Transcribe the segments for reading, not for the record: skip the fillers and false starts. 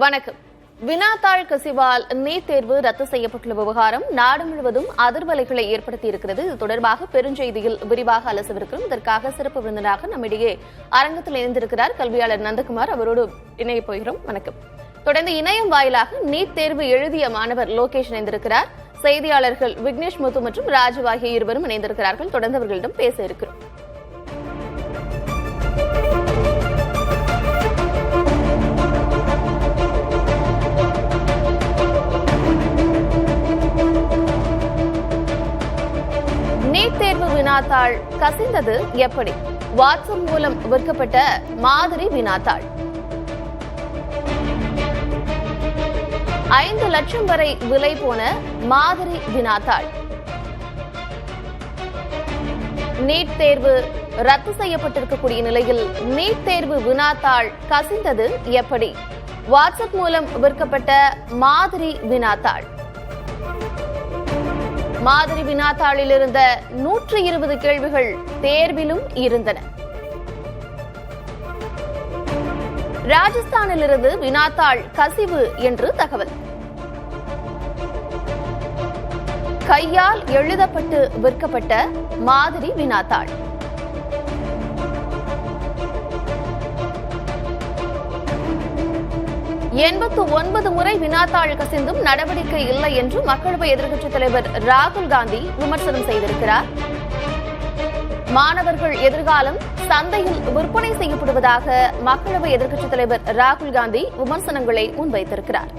வணக்கம். வினாத்தாள் கசிவால் நீட் தேர்வு ரத்து செய்யப்பட்டுள்ள விவகாரம் நாடு முழுவதும் அதிர்வலைகளை ஏற்படுத்தியிருக்கிறது. இது தொடர்பாக பெருஞ்செய்தியில் விரிவாக அலசவிருக்கிறோம். இதற்காக சிறப்பு விருந்தினராக நம்மிடையே அரங்கத்தில் இணைந்திருக்கிறார் கல்வியாளர் நந்தகுமார். அவரோடு இணைய போகிறோம். வணக்கம். தொடர்ந்து இணையம் வாயிலாக நீட் தேர்வு எழுதிய மாணவர் லோகேஷ் இணைந்திருக்கிறார். செய்தியாளர்கள் விக்னேஷ் முத்து மற்றும் ராஜு ஆகிய இருவரும் இணைந்திருக்கிறார்கள். தொடர்ந்து அவர்களிடம் பேச இருக்கிறோம். நீட் தேர்வு வினாத்தாள் கசிந்தது எப்படி? வாட்ஸ்அப் மூலம் விற்கப்பட்ட மாதிரி வினாத்தாள் 5 லட்சம் வரை விலை போன மாதிரி வினாத்தாள். நீட் தேர்வு ரத்து செய்யப்பட்டிருக்கக்கூடிய நிலையில் நீட் தேர்வு வினாத்தாள் கசிந்தது எப்படி? வாட்ஸ்அப் மூலம் விற்கப்பட்ட மாதிரி வினாத்தாள். மாதிரி வினாத்தாளில் இருந்த 120 கேள்விகள் தேர்விலும் இருந்தன. ராஜஸ்தானிலிருந்து வினாத்தாள் கசிவு என்று தகவல். கையால் எழுதப்பட்டு விற்கப்பட்ட மாதிரி வினாத்தாள். எண்பத்து முறை வினாத்தாள் கசிந்தும் நடவடிக்கை இல்லை என்று மக்களவை எதிர்க்கட்சித் தலைவர் ராகுல் காந்தி விமர்சனம் செய்திருக்கிறார். மாணவர்கள் எதிர்காலம் சந்தையில் விற்பனை செய்யப்படுவதாக மக்களவை எதிர்க்கட்சித் தலைவர் ராகுல் காந்தி விமர்சனங்களை முன்வைத்திருக்கிறார்.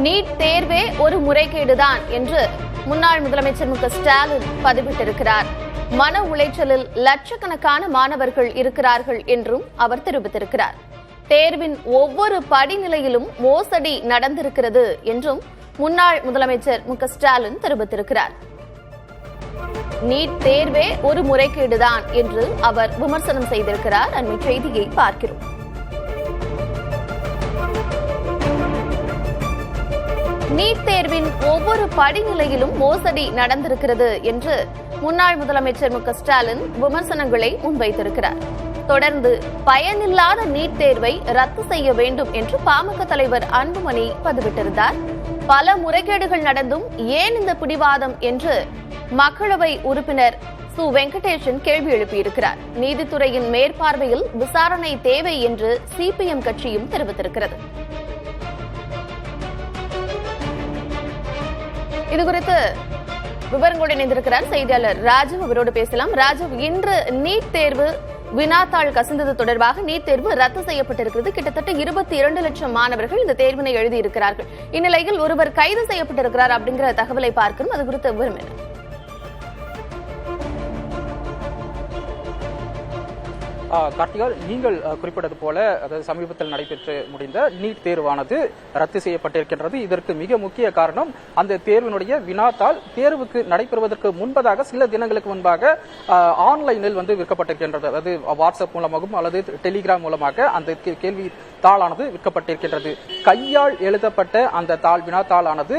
நீட் தேர்வே ஒரு முறைகேடுதான் என்று முன்னாள் முதலமைச்சர் மு.க. ஸ்டாலின் பதிவிட்டிருக்கிறார். மன உளைச்சலில் லட்சக்கணக்கான மாணவர்கள் இருக்கிறார்கள் என்றும் அவர் தெரிவித்திருக்கிறார். தேர்வின் ஒவ்வொரு படிநிலையிலும் மோசடி நடந்திருக்கிறது என்றும் முன்னாள் முதலமைச்சர் மு.க. ஸ்டாலின் தெரிவித்திருக்கிறார். நீட் தேர்வே ஒரு முறைகேடுதான் என்று அவர் விமர்சனம் செய்திருக்கிறார். அண்மை செய்தியை பார்க்கிறோம். நீட் தேர்வின் ஒவ்வொரு படிநிலையிலும் மோசடி நடந்திருக்கிறது என்று முன்னாள் முதலமைச்சர் மு.க. ஸ்டாலின் விமர்சனங்களை முன்வைத்திருக்கிறார். தொடர்ந்து பயனில்லாத நீட் தேர்வை ரத்து செய்ய வேண்டும் என்று பாமக தலைவர் அன்புமணி பதிவிட்டிருந்தார். பல முறைகேடுகள் நடந்தும் ஏன் இந்த பிடிவாதம் என்று மக்களவை உறுப்பினர் சு. வெங்கடேசன் கேள்வி எழுப்பியிருக்கிறார். நீதித்துறையின் மேற்பார்வையில் விசாரணை தேவை என்று சிபிஎம் கட்சியும் தெரிவித்திருக்கிறது. இதுகுறித்து விவரங்களோடு இணைந்திருக்கிறார் செய்தியாளர் ராஜு. அவரோடு பேசலாம். ராஜு, இன்று நீட் தேர்வு வினாத்தாள் கசிந்தது தொடர்பாக நீட் தேர்வு ரத்து செய்யப்பட்டிருக்கிறது. கிட்டத்தட்ட 22 லட்சம் மாணவர்கள் இந்த தேர்வினை எழுதியிருக்கிறார்கள். இந்நிலையில் ஒருவர் கைது செய்யப்பட்டிருக்கிறார் அப்படிங்கிற தகவலை பார்க்கிறோம். அது குறித்த விவரம் என்ன? கார்த்திகா, நீங்கள் குறிப்பிட்டது போல அதாவது சமீபத்தில் நடைபெற்று முடிந்த நீட் தேர்வானது ரத்து செய்யப்பட்டிருக்கின்றது. இதற்கு மிக முக்கிய காரணம் அந்த தேர்வினுடைய வினாத்தாள் தேர்வுக்கு நடைபெறுவதற்கு முன்பதாக சில தினங்களுக்கு முன்பாக ஆன்லைனில் விற்கப்பட்டிருக்கின்றது. அதாவது வாட்ஸ்அப் மூலமாகவும் அல்லது டெலிகிராம் மூலமாக அந்த கேள்வி தாளானது விற்கப்பட்டிருக்கின்றது. கையால் எழுதப்பட்ட அந்த வினாத்தாளானது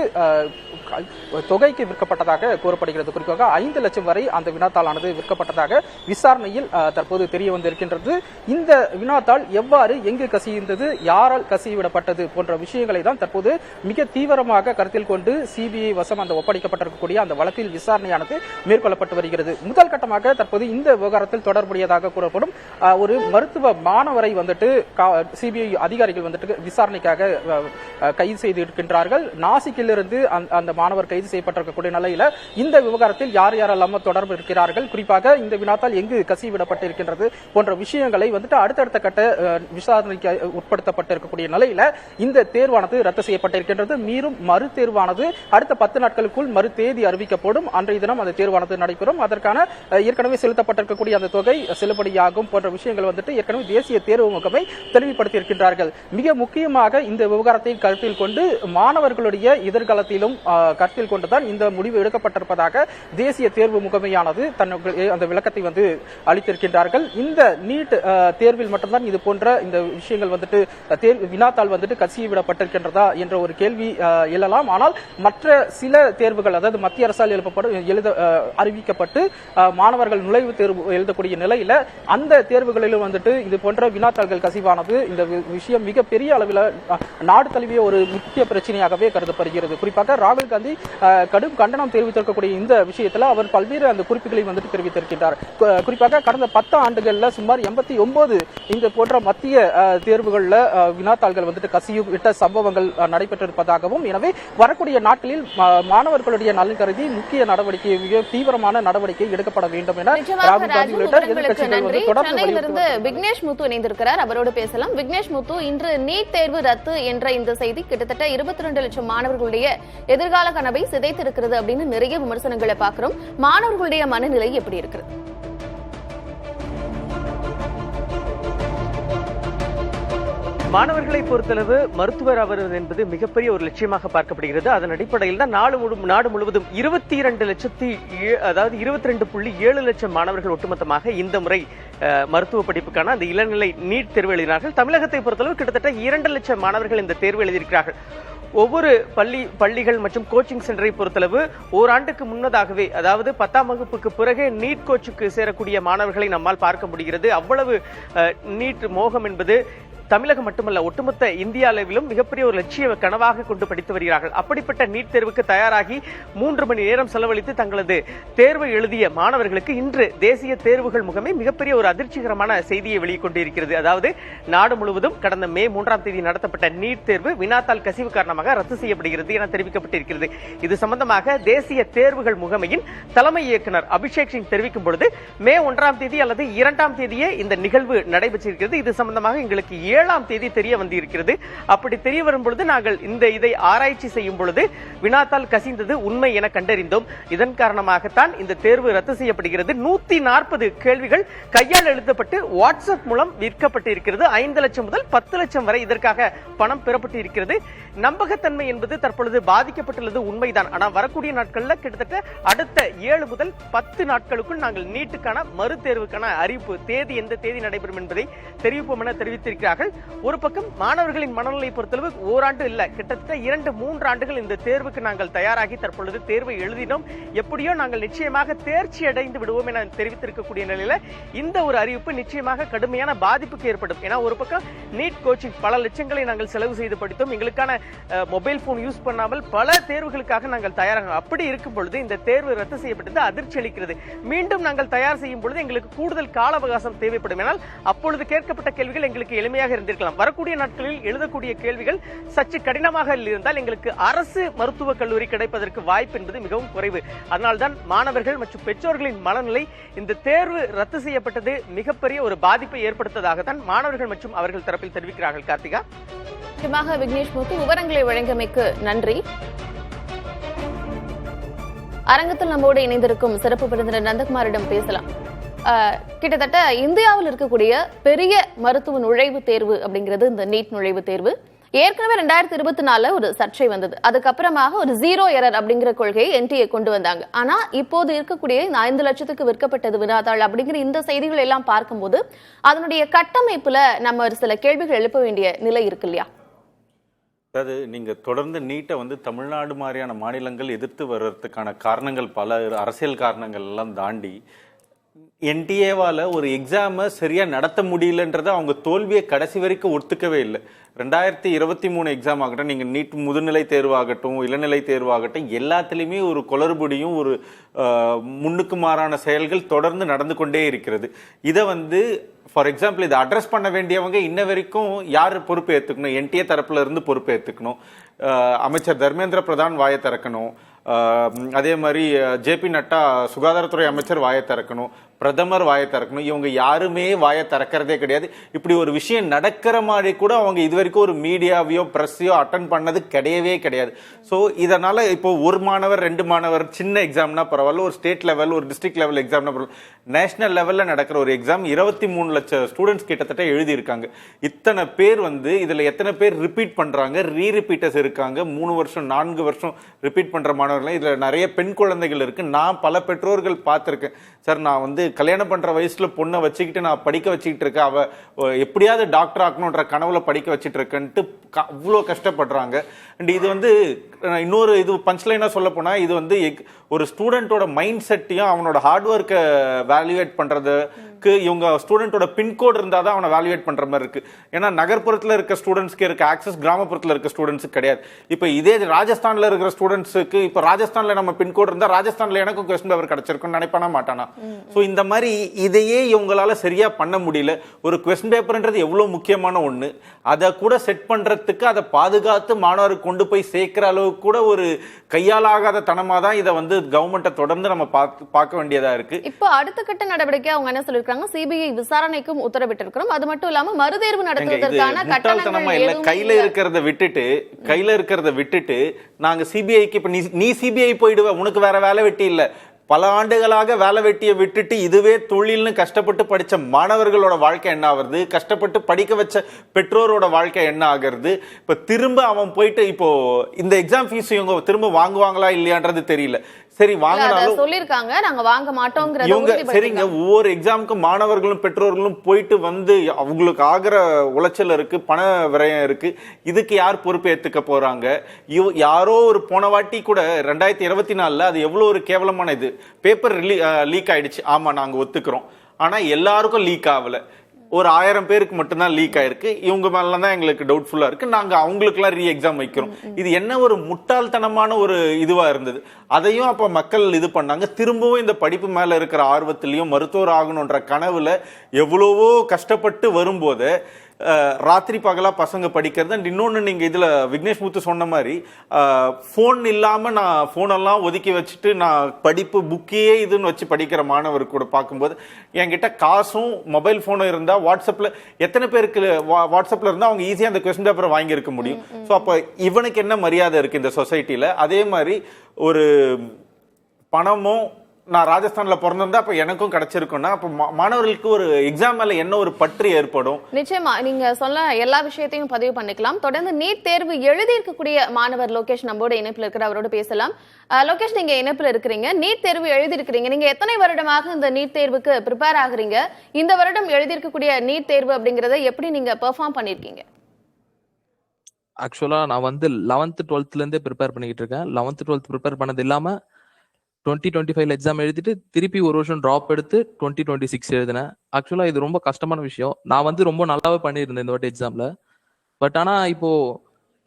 தொகைக்கு விற்கப்பட்டதாக கூறப்படுகிறது. குறிப்பாக 5 லட்சம் வரை அந்த வினாத்தாளானது விற்கப்பட்டதாக விசாரணையில் தற்போது தெரிய வந்திருக்கிறது. இந்த வினாத்தாள் எவ்வாறு எங்கு கசிந்தது, யாரால் கசிவிடப்பட்டது போன்ற விஷயங்களை தான் தற்போது மிக தீவிரமாக கருத்தில் கொண்டு சிபிஐ வசம் அந்த ஒப்படைக்கப்பட்டிருக்கக்கூடிய அந்த வழக்கில் விசாரணையானது மேற்கொள்ளப்பட்டு வருகிறது. முதல் கட்டமாக தற்போது இந்த விவகாரத்தில் தொடர்புடையதாக கூறப்படும் ஒரு மருத்துவ மாணவரை சிபிஐ அதிகாரிகள் விசாரணைக்காக கைது செய்திருக்கின்றார்கள். நாசிக்கிலிருந்து அந்த மாணவர் கைது செய்யப்பட்டிருக்கக்கூடிய நிலையில இந்த விவகாரத்தில் யார் யாரெல்லாம் தொடர்பு இருக்கிறார்கள், குறிப்பாக இந்த வினாத்தாள் எங்கு கசிவிடப்பட்டிருக்கின்றது போன்ற விஷயங்களை அடுத்தடுத்த கட்ட விசாரணைக்கு உட்படுத்தப்பட்டிருக்கக்கூடிய நிலையில இந்த தேர்வானது ரத்து செய்யப்பட்டிருக்கின்றது. மீண்டும் மறு தேர்வானது அடுத்த 10 நாட்களுக்குள் மறு தேதி அறிவிக்கப்படும். அன்றைய தினம் அந்த தேர்வானது நடைபெறும். அதற்கான ஏற்கனவே செலுத்தப்பட்டிருக்கக்கூடிய அந்த தொகை செல்லுபடியாகும் போன்ற விஷயங்கள் ஏற்கனவே தேசிய தேர்வு முகமை தெளிவுபடுத்தியிருக்கின்றார்கள். மிக முக்கியமாக இந்த விவகாரத்தை கருத்தில் கொண்டு மாணவர்களுடைய எதிர்காலத்திலும் கருத்தில் கொண்டுதான் இந்த முடிவு எடுக்கப்பட்டிருப்பதாக தேசிய தேர்வு முகமையானது அந்த விளக்கத்தை அளித்திருக்கின்றார்கள். இந்த நீட் தேர்வில் மட்டும்தான் இது போன்ற இந்த விஷயங்கள் வினாத்தாள் கசிய விடப்பட்டிருக்கின்றதா என்ற ஒரு கேள்வி எழலாம். ஆனால் மற்ற சில தேர்வுகள், அதாவது மத்திய அரசால் அறிவிக்கப்பட்டு மாணவர்கள் நுழைவுத் தேர்வு எழுதக்கூடிய நிலையில அந்த தேர்வுகளிலும் இது போன்ற வினாத்தாள்கள் கசிவானது இந்த விஷயம் மிகப்பெரிய அளவில் நாடு தழுவிய ஒரு முக்கிய பிரச்சனையாகவே கருதப்படுகிறது. குறிப்பாக ராகுல் காந்தி கடும் கண்டனம் தெரிவித்திருக்கக்கூடிய இந்த விஷயத்தில் அவர் பல்வேறு அந்த குறிப்புகளை தெரிவித்திருக்கிறார். குறிப்பாக கடந்த 10 ஆண்டுகளில் சுமார் 89 இந்த போன்ற மத்திய தேர்வுகளில் வினாத்தாள்கள் கசியும் விட்ட சம்பவங்கள் நடைபெற்றிருப்பதாகவும், எனவே வரக்கூடிய நாட்களில் மாணவர்களுடைய நலன் கருதி முக்கிய நடவடிக்கை, மிக தீவிரமான நடவடிக்கை எடுக்கப்பட வேண்டும் என ராகுல் காந்தி உள்ளிட்ட எதிர்க்கட்சிகள் தொடர்ந்து விக்னேஷ் முத்து இணைந்திருக்கிறார். அவரோடு பேசலாம். விக்னேஷ் முத்து, இன்று நீட் தேர்வு ரத்து என்ற இந்த செய்தி கிட்டத்தட்ட 22 லட்சம் மாணவர்களுடைய எதிர்கால கனவை சிதைத்திருக்கிறது அப்படின்னு நிறைய விமர்சனங்களை பார்க்கிறோம். மாணவர்களுடைய மனநிலை எப்படி இருக்கிறது? மாணவர்களை பொறுத்தளவு மருத்துவர் ஆவது என்பது மிகப்பெரிய ஒரு லட்சியமாக பார்க்கப்படுகிறது. அதன் அடிப்படையில் தான் நாடு முழுவதும் 22.7 லட்சம் மாணவர்கள் ஒட்டுமொத்தமாக இந்த முறை மருத்துவ படிப்புக்கான அந்த இளநிலை நீட் தேர்வு எழுதினார்கள். தமிழகத்தை பொறுத்தளவு கிட்டத்தட்ட 2 லட்சம் மாணவர்கள் இந்த தேர்வு எழுதியிருக்கிறார்கள். ஒவ்வொரு பள்ளிகள் மற்றும் கோச்சிங் சென்டரை பொறுத்தளவு ஓராண்டுக்கு முன்னதாகவே, அதாவது 10ஆம் வகுப்புக்கு பிறகே நீட் கோச்சுக்கு சேரக்கூடிய மாணவர்களை நம்மால் பார்க்க முடிகிறது. அவ்வளவு நீட் மோகம் என்பது தமிழகம் மட்டுமல்ல, ஒட்டுமொத்த இந்திய அளவிலும் மிகப்பெரிய ஒரு லட்சிய கனவாக கொண்டு படித்து வருகிறார்கள். அப்படிப்பட்ட நீட் தேர்வுக்கு தயாராகி 3 மணி நேரம் செலவழித்து தங்களது தேர்வை எழுதிய மாணவர்களுக்கு இன்று தேசிய தேர்வுகள் முகமை மிகப்பெரிய ஒரு அதிர்ச்சிகரமான செய்தியை வெளிக்கொண்டிருக்கிறது. அதாவது நாடு முழுவதும் கடந்த மே 3ஆம் தேதி நடத்தப்பட்ட நீட் தேர்வு வினாத்தாள் கசிவு காரணமாக ரத்து செய்யப்படுகிறது என தெரிவிக்கப்பட்டிருக்கிறது. இது சம்பந்தமாக தேசிய தேர்வுகள் முகமையின் தலைமை இயக்குனர் அபிஷேக் சிங் தெரிவிக்கும் பொழுது, மே 1ஆம் தேதி அல்லது 2ஆம் தேதியே இந்த நிகழ்வு நடைபெற்றிருக்கிறது. இது சம்பந்தமாக எங்களுக்கு 7ஆம் தேதி தெரிய வந்திருக்கிறது. அப்படி தெரிய வரும் பொழுது நாங்கள் இதை ஆராய்ச்சி செய்யும் பொழுது வினாத்தாள் கசிந்தது உண்மை என கண்டறிந்தோம். இதன் காரணமாகத்தான் இந்த தேர்வு ரத்து செய்யப்படுகிறது. 140 கேள்விகள் கையால் எழுதப்பட்டு வாட்ஸ்அப் மூலம் விற்கப்பட்டு இருக்கிறது. 5 லட்சம் முதல் 10 லட்சம் வரை இதற்காக பணம் பெறப்பட்டு இருக்கிறது. நம்பகத்தன்மை என்பது தற்பொழுது பாதிக்கப்பட்டுள்ளது உண்மைதான். ஆனால் வரக்கூடிய நாட்களில் கிட்டத்தட்ட அடுத்த 7 முதல் 10 நாட்களுக்குள் நாங்கள் நீட்டுக்கான மறு தேர்வுக்கான அறிவிப்பு தேதி எந்த தேதி நடைபெறும் என்பதை தெரிவிப்போம் என தெரிவித்திருக்கிறார்கள். ஒரு பக்கம் மாணவர்களின் மனநிலை பொறுத்தளவு ஓராண்டு இல்ல, கிட்டத்தட்ட 2-3 ஆண்டுகள் இந்த தேர்வுக்கு நாங்கள் தயாராகி தற்பொழுது தேர்வை எழுதினோம். எப்படியோ நாங்கள் நிச்சயமாக தேர்ச்சி அடைந்து விடுவோம் என தெரிவித்திருக்கக்கூடிய நிலையில இந்த ஒரு அறிவிப்பு நிச்சயமாக கடுமையான பாதிப்புக்கு ஏற்படும். ஏன்னா ஒரு பக்கம் நீட் கோச்சிங் பல லட்சங்களை நாங்கள் செலவு செய்து படித்தோம். எங்களுக்கான மொபைல் போன் யூஸ் பண்ணாமல் பல தேர்வுகளுக்காக நாங்கள் தயாராக, அப்படி இருக்கும் பொழுது இந்த தேர்வு ரத்து செய்யப்பட்டது அதிர்ச்சி அளிக்கிறது. மீண்டும் நாங்கள் தயார் செய்யும் பொழுது எங்களுக்கு கூடுதல் கால அவகாசம் தேவைப்படும். ஏனால் அப்பொழுது கேட்கப்பட்ட கேள்விகள் எங்களுக்கு எளிமையாக இருந்திருக்கலாம். வரக்கூடிய நாட்களில் எழுதக்கூடிய கேள்விகள் சற்று கடினமாக இருந்தால் எங்களுக்கு அரசு மருத்துவக் கல்லூரி கிடைப்பதற்கு வாய்ப்பு என்பது மிகவும் குறைவு. அதனால்தான் மாணவர்கள் மற்றும் பெற்றோர்களின் மனநிலை இந்த தேர்வு ரத்து செய்யப்பட்டது மிகப்பெரிய ஒரு பாதிப்பை ஏற்படுத்ததாக தான் மாணவர்கள் மற்றும் அவர்கள் தரப்பில் தெரிவிக்கிறார்கள். கார்த்திகா, விக்னேஷ் முத்து விவரங்களை வழங்கியமைக்கு நன்றி. அரங்கத்தில் நம்மோடு இணைந்திருக்கும் சிறப்பு விருந்தினர் நந்தகுமாரிடம் பேசலாம். கிட்டத்தட்ட இந்தியாவில் இருக்கக்கூடிய பெரிய மருத்துவ நுழைவுத் தேர்வு அப்படிங்கிறது இந்த நீட் நுழைவுத் தேர்வு. ஏற்கனவே 2024 ஒரு சர்ச்சை வந்தது. அதுக்கப்புறமாக ஒரு 0 எரர் அப்படிங்கிற கொள்கையை NTA கொண்டு வந்தாங்க. ஆனா இப்போது இருக்கக்கூடிய 5 லட்சத்துக்கு விற்கப்பட்டது வினாத்தாள் அப்படிங்கிற இந்த செய்திகள் எல்லாம் பார்க்கும்போது அதனுடைய கட்டமைப்புல நம்ம ஒரு சில கேள்விகள் எழுப்ப வேண்டிய நிலை இருக்கு இல்லையா? அதாவது நீங்க தொடர்ந்து நீட்டை தமிழ்நாடு மாதிரியான மாநிலங்கள் எதிர்த்து வர்றதுக்கான காரணங்கள் பல அரசியல் காரணங்கள் எல்லாம் தாண்டி NTA-வால ஒரு எக்ஸாமை சரியா நடத்த முடியலன்றதை அவங்க தோல்வியை கடைசி வரைக்கும் ஒத்துக்கவே இல்லை. 2023 எக்ஸாம் ஆகட்டும், நீங்க நீட் முதுநிலை தேர்வாகட்டும், இளநிலை தேர்வாகட்டும், எல்லாத்துலேயுமே ஒரு குளறுபடியும் ஒரு முன்னுக்கு மாறான செயல்கள் தொடர்ந்து நடந்து கொண்டே இருக்கிறது. இதை ஃபார் எக்ஸாம்பிள் இதை அட்ரஸ் பண்ண வேண்டியவங்க இன்ன வரைக்கும் யார் பொறுப்பு ஏற்றுக்கணும்? NTA தரப்புல இருந்து பொறுப்பு ஏற்றுக்கணும். அமைச்சர் தர்மேந்திர பிரதான் வாயை திறக்கணும். அதே மாதிரி JP நட்டா சுகாதாரத்துறை அமைச்சர் வாயை திறக்கணும். பிரதமர் வாயை திறக்கணும். இவங்க யாருமே வாயை திறக்கிறதே கிடையாது. இப்படி ஒரு விஷயம் நடக்கிற மாதிரி கூட அவங்க இது வரைக்கும் ஒரு மீடியாவையோ பிரஸ்ஸையோ அட்டன் பண்ணது கிடையவே கிடையாது. ஸோ இதனால இப்போ ஒரு மாணவர் 2 மாணவர் சின்ன எக்ஸாம்னா பரவாயில்ல, ஒரு ஸ்டேட் லெவல் ஒரு டிஸ்ட்ரிக்ட் லெவல் எக்ஸாம்னா பரவாயில்ல, நேஷனல் லெவல்ல நடக்கிற ஒரு எக்ஸாம் 23 லட்சம் ஸ்டூடெண்ட்ஸ் கிட்டத்தட்ட எழுதி இருக்காங்க. இத்தனை பேர் இதுல எத்தனை பேர் ரிப்பீட் பண்றாங்க, ரீரிப்பீட்டர்ஸ் இருக்காங்க, 3 வருஷம் 4 வருஷம் ரிப்பீட் பண்ற மாணவர்கள். இதுல நிறைய பெண் குழந்தைகள் இருக்கு. நான் பல பெற்றோர்கள் பார்த்திருக்கேன். சார், நான் கல்யாணம் பண்ற வயசுல பொண்ணை வச்சுக்கிட்டு நான் படிக்க வச்சுக்கிட்டு இருக்கேன், அவ எப்படியாவது டாக்டர் ஆக்கணும்ன்ற கனவுல படிக்க வச்சுட்டு இருக்கேன்ட்டு அவ்வளோ கஷ்டப்படுறாங்க. அண்ட் இது இன்னொரு பஞ்ச்லைனா சொல்ல போனா இது ஒரு ஸ்டூடெண்டோட மைண்ட் செட்டையும் அவனோட ஹார்ட் ஒர்க்கை வேல்யூவேட் பண்றதுக்கு இவங்க ஸ்டூடெண்டோட பின்கோடு இருந்தால் தான் அவனை வேல்யூவேட் பண்ற மாதிரி இருக்கு. ஏன்னா நகர்ப்புறத்தில் இருக்க ஸ்டூடெண்ட்ஸ்க்கு இருக்க ஆக்சஸ் கிராமப்புறத்தில் இருக்க ஸ்டூடெண்ட்ஸுக்கு கிடையாது. இப்போ இதே ராஜஸ்தான்ல இருக்கிற ஸ்டூடெண்ட்ஸுக்கு இப்போ ராஜஸ்தான்ல நம்ம பின்கோடு இருந்தால் ராஜஸ்தான்ல எனக்கும் கொஸ்டின் பேப்பர் கிடைச்சிருக்குன்னு நினைப்பானா மாட்டானா? ஸோ இந்த மாதிரி இதையே இவங்களால சரியா பண்ண முடியல. ஒரு கொஸ்டின் பேப்பர்ன்றது எவ்வளவு முக்கியமான ஒண்ணு, அதை கூட செட் பண்றதுக்கு அதை பாதுகாத்து மாணவருக்கு கொண்டு போய் சேர்க்கிற அளவுக்கு கூட ஒரு கையாலாகாத தனமா தான் இதை கவர்மெண்ட்டை தொடர்ந்து நம்ம பார்க்க வேண்டியதா இருக்கு. இப்போ அடுத்த கட்ட நடவடிக்கை அவங்க என்ன சொல்லிருக்காங்க, சிபிஐ விசாரணைக்கும் உத்தரவிட்டிருக்கிறோம், அது மட்டும் இல்லாம மறுதேர்வு நடத்துவதற்கான கட்டணங்கள் கையில இருக்கிறத விட்டுட்டு நாங்க சிபிஐக்கு இப்ப நீ சிபிஐ போயிடுவ, உனக்கு வேற வேலை வெட்டி இல்ல. பல ஆண்டுகளாக வேலை வெட்டியை விட்டுட்டு இதுவே தொழில்னு கஷ்டப்பட்டு படிச்ச மாணவர்களோட வாழ்க்கை என்ன ஆகுறது, கஷ்டப்பட்டு படிக்க வச்ச பெற்றோரோட வாழ்க்கை என்ன ஆகுறது. இப்ப திரும்ப அவன் போயிட்டு இப்போ இந்த எக்ஸாம் ஃபீஸ் இவங்க திரும்ப வாங்குவாங்களா இல்லையான்றது தெரியல. சரி, வாங்கினாலும் சொல்லிருக்காங்க நாங்க வாங்க மாட்டோம்ங்கறது இவங்க சரிங்க. ஒவ்வொரு எக்ஸாமுக்கு மாணவர்களும் பெற்றோர்களும் போயிட்டு அவங்களுக்கு ஆகிற உளைச்சல் இருக்கு, பண விரயம் இருக்கு. இதுக்கு யார் பொறுப்பு ஏத்துக்க போறாங்க? யாரோ ஒரு போன வாட்டி கூட 2024 அது எவ்வளவு ஒரு கேவலமான இது, பேப்பர் லீக் ஆயிடுச்சு. ஆமா, நாங்க ஒத்துக்கிறோம். ஆனா எல்லாருக்கும் லீக் ஆகல, ஒரு 1000 பேருக்கு மட்டும்தான் லீக் ஆயிருக்கு. இவங்க மேலதான் எங்களுக்கு டவுட்ஃபுல்லா இருக்கு, நாங்க அவங்களுக்கு எல்லாம் ரீ எக்ஸாம் வைக்கிறோம். இது என்ன ஒரு முட்டாள்தனமான ஒரு இதுவா இருந்தது. அதையும் அப்ப மக்கள் இது பண்ணாங்க. திரும்பவும் இந்த படிப்பு மேல இருக்கிற ஆர்வத்திலையும் மருத்துவர் ஆகணும்ன்ற கனவுல எவ்வளவோ கஷ்டப்பட்டு வரும்போது ராத்திரி பகலா பசங்க படிக்கிறது. அண்ட் இன்னொன்னு, நீங்க இதுல விக்னேஷ் முத்து சொன்ன மாதிரி போன் இல்லாம நான் போனெல்லாம் ஒதுக்கி வச்சுட்டு நான் படிப்பு புக்கையே இதுன்னு வச்சு படிக்கிற மாணவர் கூட பார்க்கும்போது என்கிட்ட காசும் மொபைல் போனும் இருந்தா வாட்ஸ்அப்ல எத்தனை பேருக்கு வாட்ஸ்அப்ல இருந்தா அவங்க ஈஸியா அந்த கொஸ்டின் பேப்பரை வாங்கி இருக்க முடியும். ஸோ அப்ப இவனுக்கு என்ன மரியாதை இருக்கு இந்த சொசைட்டில? அதே மாதிரி ஒரு பணமும் நான் ராஜஸ்தான்ல பிறந்திருந்தா அப்ப எனக்கும் கிடைச்சிருக்கும்னா அப்ப மாணவர்களுக்கு ஒரு எக்ஸாம் மேல என்ன ஒரு பற்று ஏற்படும். நிச்சயமா நீங்க சொல்ல எல்லா விஷயத்தையும் பதிவு பண்ணிக்கலாம். தொடர்ந்து நீட் தேர்வு எழுதி இருக்கக்கூடிய மாணவர் லோகேஷ் நம்மோட இணைப்புல இருக்கிற, அவரோட பேசலாம். லோகேஷ், நீங்க இணைப்புல இருக்கிறீங்க, நீட் தேர்வு எழுதி இருக்கிறீங்க. நீங்க எத்தனை வருடமாக இந்த நீட் தேர்வுக்கு ப்ரிப்பேர் ஆகுறீங்க? இந்த வருடம் எழுதி இருக்கக்கூடிய நீட் தேர்வு அப்படிங்கறத எப்படி நீங்க பெர்ஃபார்ம் பண்ணிருக்கீங்க? ஆக்சுவலா நான் 11th 12th இருந்தே ப்ரிப்பேர் பண்ணிக்கிட்டு இருக்கேன். 11th 12th ப்ரிப்பேர் பண்ணது இல்லாம 2025 எக்ஸாம் எழுதிட்டு திருப்பி ஒரு வருஷம் டிராப் எடுத்து 2026 எழுதினேன். ஆக்சுவலா இது ரொம்ப கஷ்டமான விஷயம். நான் ரொம்ப நல்லாவே பண்ணியிருந்தேன் இந்த வாட்டி எக்ஸாம்ல. பட் ஆனா இப்போ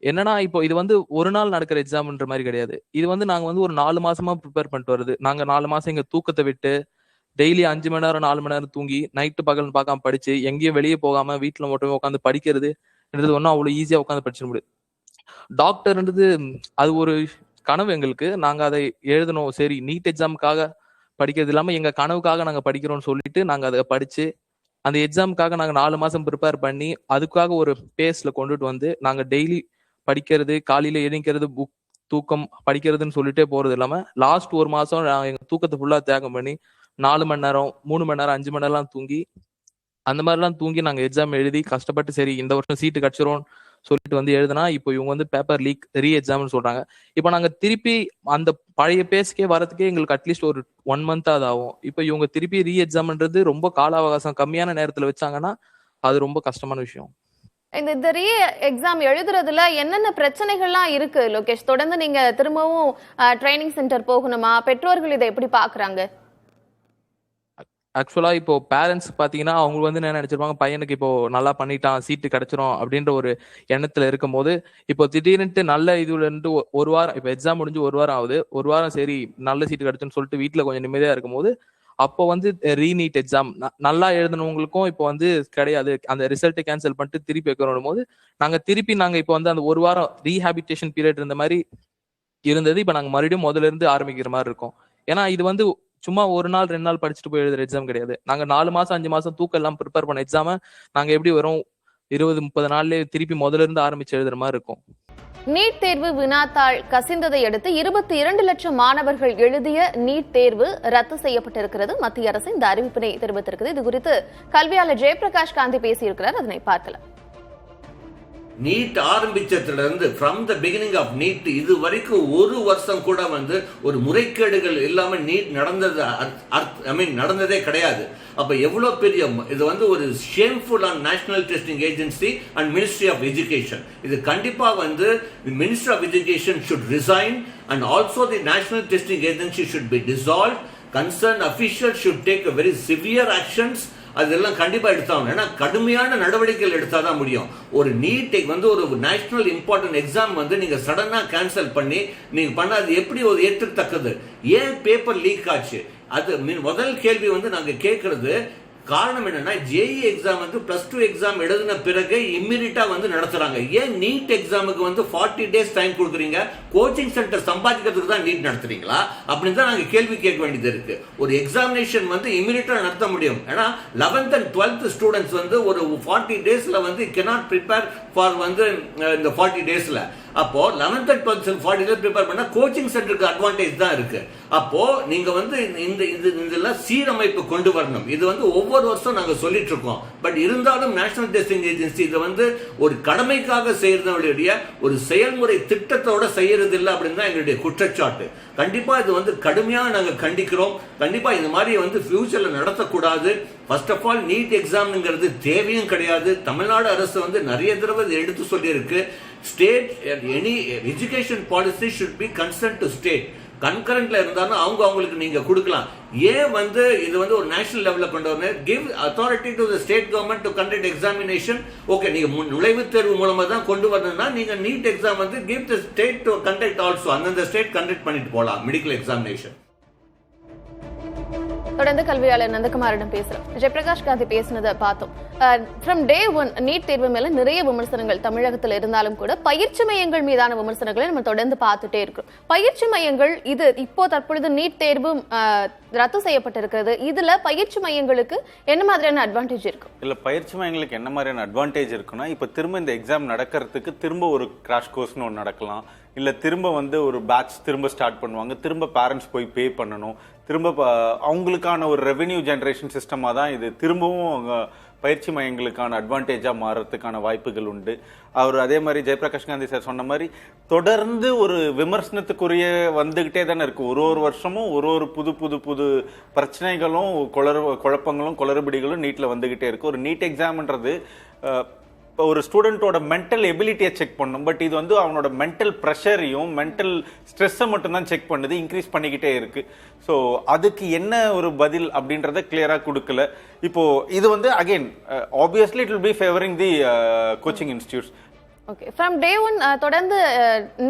என்னன்னா, இப்போ இது ஒரு நாள் நடக்கிற எக்ஸாம்ன்ற மாதிரி கிடையாது. இது நாங்க ஒரு 4 மாசமா ப்ரிப்பேர் பண்ணிட்டு வருது. நாங்க 4 மாசம் எங்க தூக்கத்தை விட்டு டெய்லி 5 மணி நேரம் 4 மணி நேரம் தூங்கி நைட்டு பகல்னு பார்க்காம படிச்சு எங்கேயும் வெளியே போகாம வீட்டுல மட்டுமே உட்காந்து படிக்கிறது ஒன்னும் அவ்வளவு ஈஸியா உட்காந்து படிச்சிட முடியும். டாக்டர்ன்றது அது ஒரு கனவு எங்களுக்கு. நாங்க அதை எழுதணும். சரி, நீட் எக்ஸாமுக்காக படிக்கிறது இல்லாம எங்க கனவுக்காக நாங்க படிக்கிறோம்னு சொல்லிட்டு நாங்க அதை படிச்சு அந்த எக்ஸாமுக்காக நாங்க 4 மாசம் ப்ரிப்பேர் பண்ணி அதுக்காக ஒரு பேஸ்ல கொண்டுட்டு நாங்க டெய்லி படிக்கிறது, காலையில எழுந்திக்கிறது, புக் தூக்கம் படிக்கிறதுன்னு சொல்லிட்டே போறது இல்லாம லாஸ்ட் ஒரு மாசம் எங்க தூக்கத்தை ஃபுல்லா தியாகம் பண்ணி 4 மணி நேரம் 3 மணி நேரம் 5 மணி நேரம் தூங்கி அந்த மாதிரிலாம் தூங்கி நாங்க எக்ஸாம் எழுதி கஷ்டப்பட்டு சரி இந்த வருஷம் சீட்டு கிடைச்சிரும் சொல்லிட்டு எழுதுனா இப்போ இவங்க பேப்பர் லீக் ரீ எக்ஸாம்னு சொல்றாங்க. இப்போ நாங்க திருப்பி அந்த பழைய பேஸ்க்கே வரதுக்கே எங்களுக்கு அட்லீஸ்ட் ஒரு 1 month அது ஆகும். இப்போ இவங்க திருப்பி ரீ எக்ஸாம்ன்றது ரொம்ப கால அவகாசம் கம்மியான நேரத்துல வச்சாங்கன்னா அது ரொம்ப கஷ்டமான விஷயம். இந்த ரீ எக்ஸாம் எழுதுறதுல என்னென்ன பிரச்சனைகள்லாம் இருக்கு லோகேஷ்? தொடர்ந்து நீங்க திரும்பவும் ட்ரைனிங் சென்டர் போகணுமா? பெற்றோர்கள் இதை எப்படி பாக்குறாங்க? ஆக்சுவலா இப்போ பேரண்ட்ஸ் பாத்தீங்கன்னா அவங்க என்ன நினைச்சிருப்பாங்க, பையனுக்கு இப்போ நல்லா பண்ணிட்டான் சீட்டு கிடைச்சிரும் அப்படின்ற ஒரு எண்ணத்துல இருக்கும் போது இப்போ திடீர்னு நல்ல இதுல இருந்து ஒரு வாரம், இப்போ எக்ஸாம் முடிஞ்சு ஒரு வாரம் ஆகுது, ஒரு வாரம் சரி நல்ல சீட்டு கிடைச்சுன்னு சொல்லிட்டு வீட்டுல கொஞ்சம் நிம்மதியா இருக்கும் போது அப்போ ரீநீட் எக்ஸாம் நல்லா எழுதினவங்களுக்கும் இப்போ கிடையாது, அந்த ரிசல்ட்டை கேன்சல் பண்ணிட்டு திருப்பி வைக்கணும் போது நாங்க இப்போ அந்த ஒரு வாரம் ரீஹாபிட்டேஷன் பீரியட் இருந்த மாதிரி இருந்தது. இப்போ நாங்க மறுபடியும் முதல்ல இருந்து ஆரம்பிக்கிற மாதிரி இருக்கோம். ஏன்னா இது சும்மா ஒரு நாள் 2 நாள் படிச்சுட்டு போய் எழுதுற எக்ஸாம் கிடையாது. நாங்க 4 மாசம் 5 மாசம் தூக்கம் எல்லாம் ப்ரிப்பேர் பண்ண எக்ஸாம நாங்க எப்படி வரும் 20-30 நாள்லயே திருப்பி முதல்ல இருந்து ஆரம்பிச்சு எழுதுற மாதிரி இருக்கும். நீட் தேர்வு வினாத்தாள் கசிந்ததை அடுத்து 22 லட்சம் மாணவர்கள் எழுதிய நீட் தேர்வு ரத்து செய்யப்பட்டிருக்கிறது. மத்திய அரசு இந்த அறிவிப்பினை தெரிவித்திருக்கிறது. இது குறித்து கல்வியாளர் ஜெயபிரகாஷ் காந்தி பேசியிருக்கிறார். அதனை பார்க்கலாம். நீட் ஆரம்பிச்சதுல இருந்து from the beginning of NEET இது வரைக்கும் ஒரு வருஷம் கூட ஒரு முறைகேடுகள் இல்லாம நீட் நடந்தது நடந்ததே கிடையாது. அப்ப எவ்வளவு பெரிய இது ஒரு shameful on National Testing Agency and Ministry of Education. இது கண்டிப்பா Ministry of Education should resign and also the National Testing Agency should be dissolve. Concern official should take a very severe actions. அதெல்லாம் கண்டிப்பா எடுத்தாங்க. ஏன்னா கடுமையான நடவடிக்கைகள் எடுத்தாதான் முடியும். ஒரு நீட் ஒரு நேஷனல் இம்பார்ட்டன்ட் எக்ஸாம் நீங்க சடனா கேன்சல் பண்ணி நீங்க பண்ணாது எப்படி ஏற்றுத்தக்கது? ஏன் பேப்பர் லீக் ஆச்சு? அது முதல் கேள்வி நாங்க கேட்கறது காரணம் என்னன்னா ஜேஇ எக்ஸாம் +2 எக்ஸாம் எழுதின பிறகு இம்மிடியட்டா நடத்துறாங்க. ஏன் நீட் எக்ஸாமுக்கு 40 days டைம் கொடுக்குறீங்க? கோச்சிங் சென்டர் சம்பாதிக்கிறதுக்கு தான் நீட் நடத்துறீங்களா அப்படின்னு தான் நாங்க கேள்வி கேட்க வேண்டியது இருக்கு. ஒரு எக்ஸாமினேஷன் இம்மிடியட்டா நடத்த முடியும். ஏன்னா 11th and 12th ஸ்டூடெண்ட்ஸ் ஒரு 40 daysல cannot prepare for இந்த 40 daysல. அப்போ 11th and 12th 40 days prepare பண்ணா கோச்சிங் சென்டருக்கு அட்வான்டேஜ் தான் இருக்கு. அப்போ நீங்க இதெல்லாம் சீரமைப்பு கொண்டு வரணும். இது ஒவ்வொரு வருஷம் நாங்க சொல்லிட்டு இருக்கோம். பட் இருந்தாலும் நேஷனல் டெஸ்டிங் ஏஜென்சி இதை ஒரு கடமைக்காக செய்யறதுடைய ஒரு செயல்முறை திட்டத்தோட செய்யறது இல்லை அப்படின்னு தான் எங்களுடைய குற்றச்சாட்டு. கண்டிப்பா இது கடுமையாக நாங்க கண்டிக்கிறோம். கண்டிப்பா இந்த மாதிரி ஃபியூச்சர்ல நடத்தக்கூடாது. ஃபர்ஸ்ட் ஆஃப் ஆல் நீட் எக்ஸாம்ங்கிறது தேவையும் கிடையாது. தமிழ்நாடு அரசு நிறைய தடவை எடுத்து சொல்லி இருக்கு. State any education policy should be concern to state. கன்கரண்ட்ல இருந்தாலும் அவங்களுக்கு நீங்க கொடுக்கலாம். ஏன் இது ஒரு நேஷனல் லெவல்ல கொண்டு வரணும்? Give authority to the state government to conduct examination. Okay, நீங்க நுழைவுத் தேர்வு மூலமா தான் கொண்டு வரணும்னா நீங்க NEET exam give the state to conduct also. அந்தந்த ஸ்டேட் கண்டக்ட் பண்ணிட்டு போலாம் மெடிக்கல் எக்ஸாமினேஷன். தொடர்ந்து கல்வியாளர் நந்தகுமாரிடம் பேசுறோம். ஜெயபிரகாஷ் காந்தி பேசினதை பார்த்தோம். ஃப்ரம் டே 1 நீட் தேர்வு மேல நிறைய விமர்சனங்கள் தமிழகத்தில் இருந்தாலும் கூட பயிற்சி மையங்கள் மீதான விமர்சனங்களை நம்ம தொடர்ந்து பார்த்துட்டே இருக்கிறோம். பயிற்சி மையங்கள் இப்போ தற்பொழுது நீட் தேர்வும் ரத்து செய்யப்பட்டிருக்கிறது. இதுல பயிற்சி மையங்களுக்கு என்ன மாதிரியான அட்வான்டேஜ் இருக்கும்? இல்ல, பயிற்சி மையங்களுக்கு என்ன மாதிரியான அட்வான்டேஜ் இருக்குன்னா, இப்ப திரும்ப இந்த எக்ஸாம் நடக்கிறதுக்கு திரும்ப ஒரு கிராஷ் கோர்ஸ்னு ஒன்று நடக்கலாம். இல்ல திரும்ப ஒரு பேட்ச் திரும்ப ஸ்டார்ட் பண்ணுவாங்க. திரும்ப பேரண்ட்ஸ் போய் பே பண்ணணும். திரும்ப அவங்களுக்கான ஒரு ரெவென்யூ ஜெனரேஷன் சிஸ்டமா தான் இது திரும்பவும் பயிற்சி மையங்களுக்கான அட்வான்டேஜா மாறதுக்கான வாய்ப்புகள் உண்டு. அவர் அதே மாதிரி ஜெயபிரகாஷ் காந்தி சார் சொன்ன மாதிரி தொடர்ந்து ஒரு விமர்சனத்துக்குரிய வந்துகிட்டே தானே இருக்கு. ஒரு வருஷமும் ஒரு புது புது புது பிரச்சனைகளும் குழப்பங்களும் குளறுபடிகளும் நீட்ல வந்துகிட்டே இருக்கு. ஒரு நீட் எக்ஸாம்ன்றது ஒரு ஸ்டூடெண்டோட மென்டல் எபிலிட்டியை செக் பண்ணும். பட் இது அவனோட மென்டல் ப்ரெஷரையும் மென்டல் ஸ்ட்ரெஸ்ஸை மட்டும்தான் செக் பண்ணுது, இன்க்ரீஸ் பண்ணிக்கிட்டே இருக்கு. ஸோ அதுக்கு என்ன ஒரு பதில் அப்படின்றத கிளியரா கொடுக்கல. இப்போ இது again obviously it will be favouring the coaching institutes. Okay, from day 1 தொடர்ந்து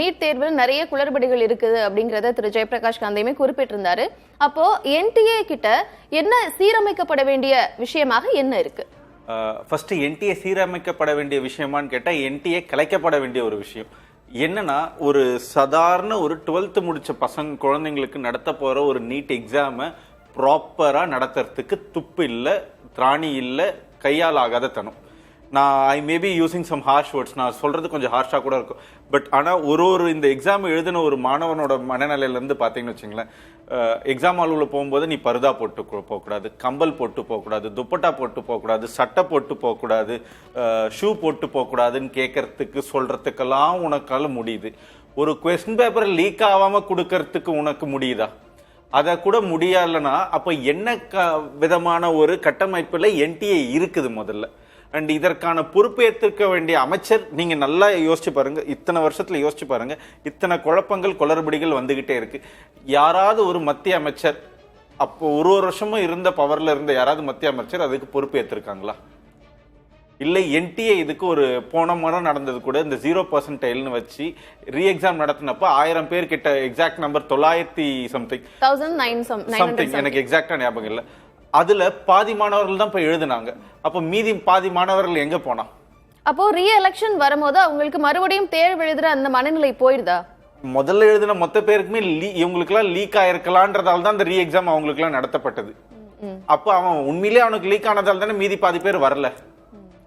நீட் தேர்வில் நிறைய குளறுபடிகள் இருக்குது அப்படிங்கறத திரு ஜெயபிரகாஷ் காந்தியுமே குறிப்பிட்டிருந்தாரு. அப்போ என்டிஏ கிட்ட என்ன சீரமைக்கப்பட வேண்டிய விஷயமாக என்ன இருக்கு? ஃபர்ஸ்ட் என்டிஏ சீரமைக்கப்பட வேண்டிய விஷயமான்னு கேட்டா என்டிஏ கலைக்கப்பட வேண்டிய ஒரு விஷயம். என்னன்னா, ஒரு சாதாரண ஒரு 12th முடிச்ச குழந்தைங்களுக்கு நடத்த போற ஒரு நீட் எக்ஸாம ப்ராப்பரா நடத்துறதுக்கு துப்பு இல்ல, திராணி இல்ல, கையால் ஆகாத தனம். நான் I maybe using some harsh words, நான் சொல்றது கொஞ்சம் ஹார்ஷா கூட இருக்கும். பட் ஆனா ஒரு இந்த எக்ஸாம் எழுதின ஒரு மாணவனோட மனநிலையில இருந்து பாத்தீங்கன்னு வச்சுங்களேன், எக்ஸாம் ஹாலுக்குள்ள போகும்போது நீ பர்தா போட்டு போகக்கூடாது, கம்பல் போட்டு போகக்கூடாது, துப்பட்டா போட்டு போகக்கூடாது, சட்டை போட்டு போகக்கூடாது, ஷூ போட்டு போகக்கூடாதுன்னு கேட்கறதுக்கு சொல்றதுக்கெல்லாம் உனக்கால முடியுது. ஒரு கொஸ்டின் பேப்பர் லீக் ஆகாம கொடுக்கறதுக்கு உனக்கு முடியுதா? அதை கூட முடியலன்னா அப்ப என்ன விதமான ஒரு கட்டமைப்புல என்டிஏ இருக்குது முதல்ல? அண்ட் இதற்கான பொறுப்பேற்றுக்க வேண்டிய அமைச்சர் நீங்க நல்லா யோசிச்சு பாருங்க. இத்தனை வருஷத்துல யோசிச்சு பாருங்க, இத்தனை குழப்பங்கள் குளறுபடிகள் வந்துகிட்டே இருக்கு. யாராவது ஒரு மத்திய அமைச்சர் அப்போ ஒரு வருஷமும் இருந்த பவர்ல இருந்த யாராவது மத்திய அமைச்சர் அதுக்கு பொறுப்பேற்றிருக்காங்களா? இல்லை, என்டிஏ இதுக்கு ஒரு போன முறை நடந்தது கூட இந்த 0% வச்சு ரீ எக்ஸாம் நடத்தினப்ப 1000 பேர் கிட்ட, எக்ஸாக்ட் நம்பர் 900 சம்திங், எனக்கு எக்ஸாக்டா ஞாபகம் இல்லை. அதுல பாதி மாணவர்கள் தான் போய் எழுதினாங்க. அப்ப மீதி பாதி மாணவர்கள் எங்க போனா? அப்போ ரீ எலெக்ஷன் வரும்போது அவங்களுக்கு மறுபடியும் தேர்வு எழுதுற அந்த மனநிலை போயிருதா? முதல்ல எழுதின மொத்த பேருக்குமே இவங்களுக்குலாம் லீக் ஆயிருக்கலான்றதால தான் அந்த ரீ எக்ஸாம் அவங்களுக்குலாம் நடத்தப்பட்டது. அப்ப அவன் உண்மையிலேயே அவனுக்கு லீக் ஆனதால தானே மீதி பாதி பேர் வரல,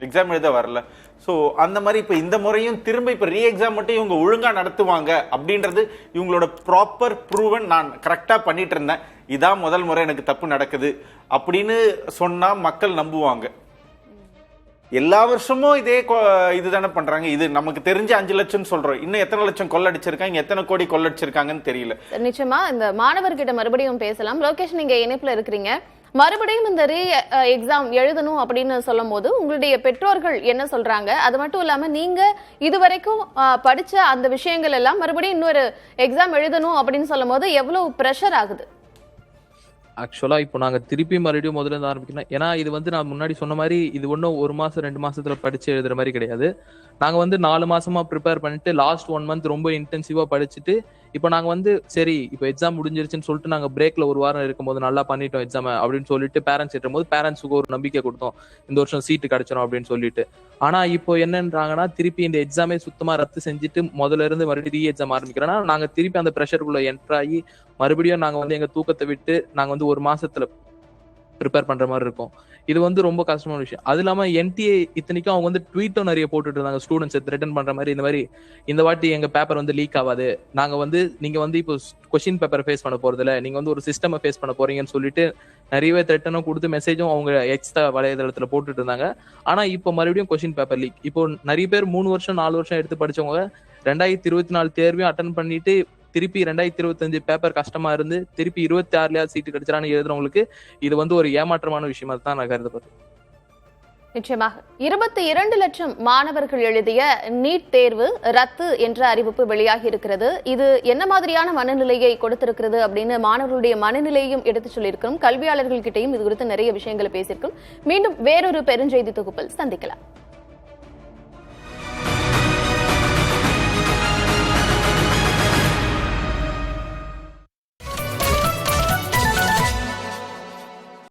எக்ஸாம் எழுத வரல. ஸோ அந்த மாதிரி இப்ப இந்த முறையும் திரும்ப இப்ப ரீ எக்ஸாம் மட்டும் இவங்க ஒழுங்கா நடத்துவாங்க அப்படின்றது இவங்களோட ப்ராப்பர் ப்ரூவன். நான் கரெக்டா பண்ணிட்டு இருந்தேன், இதான் முதல் முறை எனக்கு தப்பு நடக்குது அப்படின்னு சொன்னா மக்கள் நம்புவாங்க. எல்லா வருஷமும் இதே இதுதானே பண்றாங்க. இது நமக்கு தெரிஞ்ச 5 லட்சம் சொல்றோம், இன்னும் எத்தனை லட்சம் கொள்ளடிச்சிருக்காங்க, எத்தனை கோடி கொள்ளடிச்சிருக்காங்கன்னு தெரியல. நிச்சயமா இந்த மாணவர்கிட்ட மறுபடியும் பேசலாம். லோகேஷ், நீங்க இணைப்புல இருக்கிறீங்க. மறுபடியும் இந்த ரீ எக்ஸாம் எழுதணும் அப்படின்னு சொல்லும் போது உங்களுடைய பெற்றோர்கள் என்ன சொல்றாங்க? அது மட்டும் இல்லாம நீங்க இதுவரைக்கும் படிச்ச அந்த விஷயங்கள் எல்லாம் மறுபடியும் இன்னொரு எக்ஸாம் எழுதணும் அப்படின்னு சொல்லும் போது எவ்வளவு பிரஷர் ஆகுது? ஆக்சுவலா இப்போ நாங்க திருப்பி மறுபடியும் முதல்ல இருந்து ஆரம்பிக்கணும். ஏன்னா இது வந்து நான் முன்னாடி சொன்ன மாதிரி இது ஒன்றும் 1 மாசம் 2 மாசத்துல படிச்சு எழுதுற மாதிரி கிடையாது. நாங்க வந்து 4 மாசமா ப்ரிப்பேர் பண்ணிட்டு லாஸ்ட் 1 மந்த் ரொம்ப இன்டென்சிவா படிச்சுட்டு இப்போ நாங்க வந்து சரி இப்போ எக்ஸாம் முடிஞ்சிருச்சுன்னு சொல்லிட்டு நாங்க பிரேக்ல 1 வாரம் இருக்கும்போது நல்லா பண்ணிட்டோம் எக்ஸாம் அப்படின்னு சொல்லிட்டு பேரண்ட்ஸ் ஏற்றும்போது பேரண்ட்ஸுக்கு ஒரு நம்பிக்கை கொடுத்தோம், இந்த வருஷம் சீட்டு கிடைச்சிடும் அப்படின்னு சொல்லிட்டு. ஆனா இப்போ என்னன்றாங்கன்னா திருப்பி இந்த எக்ஸாமே சுத்தமா ரத்து செஞ்சுட்டு முதல்ல இருந்து மறுபடியும் ரீ எக்ஸாம் ஆரம்பிக்கிறோம்னா நாங்க திருப்பி அந்த ப்ரெஷருக்குள்ள என்டர் ஆகி மறுபடியும் நாங்க வந்து எங்க தூக்கத்தை விட்டு நாங்க வந்து 1 மாசத்துல ப்ரிப்பேர் பண்ற மாதிரி இருக்கும். இது வந்து ரொம்ப கஷ்டமான விஷயம். அது இல்லாம என்டிஏ இத்தனைக்கும் அவங்க வந்து ட்வீட்டும் நிறைய போட்டுட்டு இருந்தாங்க, ஸ்டூடெண்ட்ஸ் த்ரெட்டன் பண்ற மாதிரி, இந்த மாதிரி இந்த வாட்டி எங்க பேப்பர் வந்து லீக் ஆகாது, நாங்க வந்து நீங்க வந்து இப்போ கொஸ்டின் பேப்பர் ஃபேஸ் பண்ண போறது இல்ல, நீங்க வந்து ஒரு சிஸ்டம் ஃபேஸ் பண்ண போறீங்கன்னு சொல்லிட்டு நிறையவே த்ரெட்டனும் கொடுத்து மெசேஜும் அவங்க எக்ஸ்ட்ரா வலைதளத்துல போட்டுட்டு இருந்தாங்க. ஆனா இப்போ மறுபடியும் கொஸ்டின் பேப்பர் லீக். இப்போ நிறைய பேர் 3 வருஷம் 4 வருஷம் எடுத்து படிச்சவங்க 2024 தேர்வையும் அட்டன் பண்ணிட்டு திருப்பி 2025 பேப்பர் கஷ்டமா இருந்து திருப்பி 26 சீட்டு கிடைச்சான்னு எழுதுறவங்களுக்கு இது வந்து ஒரு ஏமாற்றமான விஷயமா தான் நான் கருதப்படுறேன். நிச்சயமாக 22 லட்சம் மாணவர்கள் எழுதிய நீட் தேர்வு ரத்து என்ற அறிவிப்பு வெளியாகி இருக்கிறது. இது என்ன மாதிரியான மனநிலையை கொடுத்திருக்கிறது அப்படின்னு மாணவர்களுடைய மனநிலையையும் எடுத்து சொல்லியிருக்கிறோம். கல்வியாளர்கள் கிட்டையும் இது குறித்து நிறைய விஷயங்களை பேசியிருக்கோம். மீண்டும் வேறொரு பெருஞ்செய்தி தொகுப்பில் சந்திக்கலாம்.